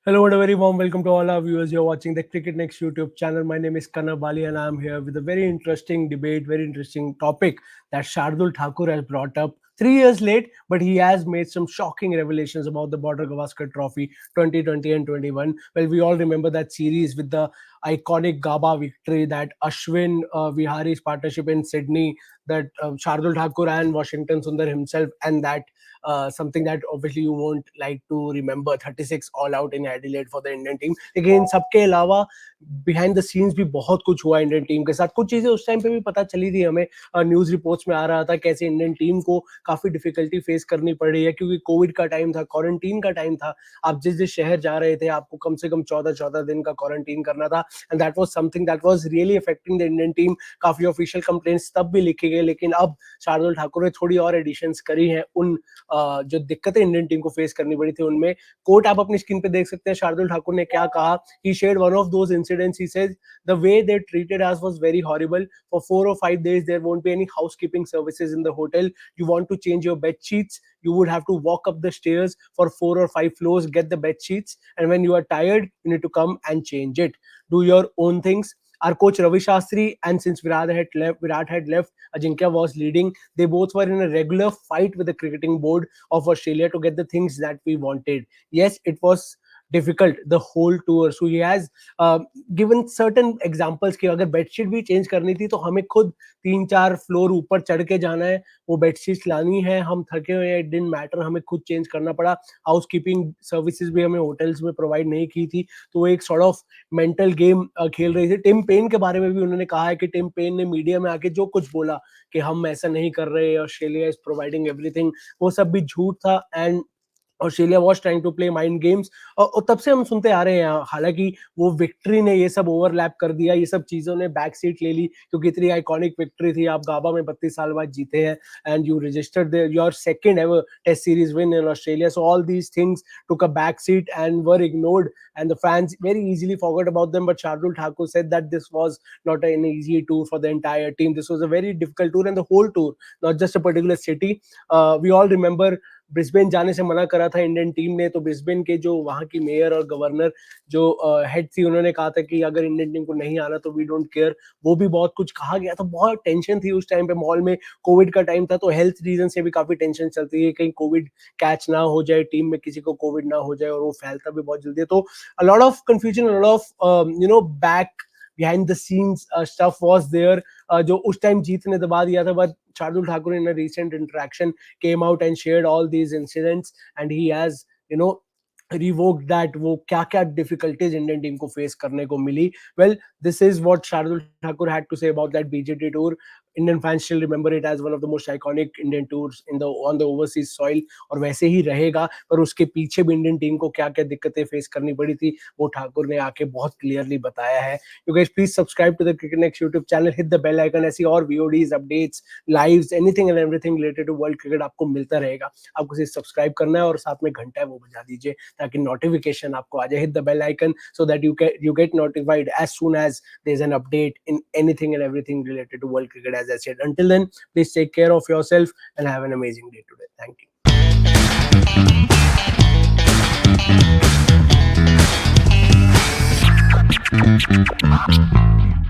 Hello and a very warm welcome to all our viewers. You're watching the Cricket Next YouTube channel. My name is Kanna Bali and I'm here with a very interesting debate, very interesting topic that Shardul Thakur has brought up. 3 years late, but he has made some shocking revelations about the Border Gavaskar Trophy 2020 and 21. Well, we all remember that series with the iconic Gaba victory, that Ashwin Vihari's partnership in Sydney, that Shardul Thakur and Washington Sundar himself, and that something that obviously you won't like to remember, 36 all out in Adelaide for the Indian team. लेकिन इन सबके अलावा behind the scenes भी बहुत कुछ हुआ Indian team के साथ. कुछ चीजें उस टाइम पे भी पता चली थी हमें, न्यूज रिपोर्ट्स में आ रहा था कैसे इंडियन टीम को काफी डिफिकल्टी फेस करनी पड़ रही है क्योंकि कोविड का टाइम था, क्वारंटीन का टाइम था. आप जिस जिस शहर जा रहे थे आपको कम से कम 14 दिन का क्वारंटीन करना था, and that was something that was really affecting the Indian team. काफी ऑफिशियल कंप्लेंट्स तब भी लिखे गए, लेकिन अब शार्दुल ठाकुर ने थोड़ी और एडिशंस करी हैं उन जो दिक्कतें इंडियन टीम को फेस करनी पड़ी थी उनमें. कोट आप अपनी स्क्रीन पे देख सकते हैं. शार्दुल ठाकुर ने क्या कहा? He shared one of those incidents. He said the way they treated us was very horrible. For 4 or 5 days there won't be any housekeeping services in the hotel. You want to change your bed sheets, you would have to walk up the stairs for 4 or 5 floors, get the bed sheets, and when you are tired you need to come and change it. Do your own things. Our coach Ravi Shastri, and since Virat had left, Ajinkya was leading. They both were in a regular fight with the cricketing board of Australia to get the things that we wanted. Yes, it was difficult the whole tour. So he has given certain examples कि अगर bedsheet भी change करनी थी तो हमें खुद 3-4 floor ऊपर चढ़ के जाना है, वो बेडशीट लानी है, हम थके हुए हैं, इट डिडंट मैटर, हमें खुद चेंज करना पड़ा. हाउस कीपिंग सर्विसेज भी हमें होटल्स में प्रोवाइड नहीं की थी, तो वो एक सॉर्ट ऑफ मेंटल गेम खेल रही थी. टिम पेन के बारे में भी उन्होंने कहा है कि टिम पेन ने मीडिया में आके जो कुछ बोला कि हम ऐसा नहीं कर रहे, ऑस्ट्रेलिया इज प्रोवाइडिंग एवरीथिंग, वो सब भी झूठ था. And Australia was trying to play mind games. और तब से हम सुनते आ रहे हैं. हालांकि वो विक्ट्री ने ये सब ओवरलैप कर दिया, ये सब चीजों ने बैक सीट ले ली क्योंकि इतनी आइकॉनिक विक्ट्री थी. आप गाबा में 32 साल बाद जीते हैं and you registered your second ever test series win in Australia. So all these things took a back seat and were ignored, and the fans very easily forgot about them. But Shardul Thakur said that this was not an easy tour for the entire team. This was a very difficult tour, and the whole tour, not just a particular city. We all remember Brisbane जाने से मना करा था Indian team ने, तो Brisbane के जो वहां की मेयर और गवर्नर जो हेड थी उन्होंने कहा था कि अगर इंडियन टीम को नहीं आना तो वी डोंट केयर. वो भी बहुत कुछ कहा गया था, बहुत टेंशन थी उस टाइम पे माहौल में. कोविड का टाइम था तो हेल्थ रीजन से भी काफी टेंशन चलती है, कहीं कोविड कैच ना हो जाए, टीम में किसी को कोविड ना हो जाए, और वो फैलता भी बहुत जल्दी है. तो a lot of confusion, a lot of back behind the scenes stuff was there, जो उस टाइम जीत ने दबा दिया था. But Shardul Thakur in a recent interaction came out and shared all these incidents, and he has revoked that वो क्या क्या difficulties Indian team को फेस करने को मिली. Well, this is what Shardul Thakur had to say about that BJT tour. Indian fans still remember it as one of the most iconic Indian tours on the overseas soil, और वैसे ही रहेगा. पर उसके पीछे भी Indian team को क्या क्या दिक्कतें फेस करनी पड़ी थी वो ठाकुर ने आके बहुत क्लियरली बताया है. You guys please subscribe to the Cricket Next YouTube channel, hit the bell icon. ऐसी और VODs, updates, lives, anything and everything related to world cricket आपको मिलता रहेगा. आपको सिर्फ सब्सक्राइब करना है और साथ में घंटा है वो बजा दीजिए ताकि नोटिफिकेशन आपको आ जाए. Hit the bell icon so that you get notified as soon as there's an update in anything and everything related to world cricket. As I said, until then, please take care of yourself and have an amazing day today. Thank you.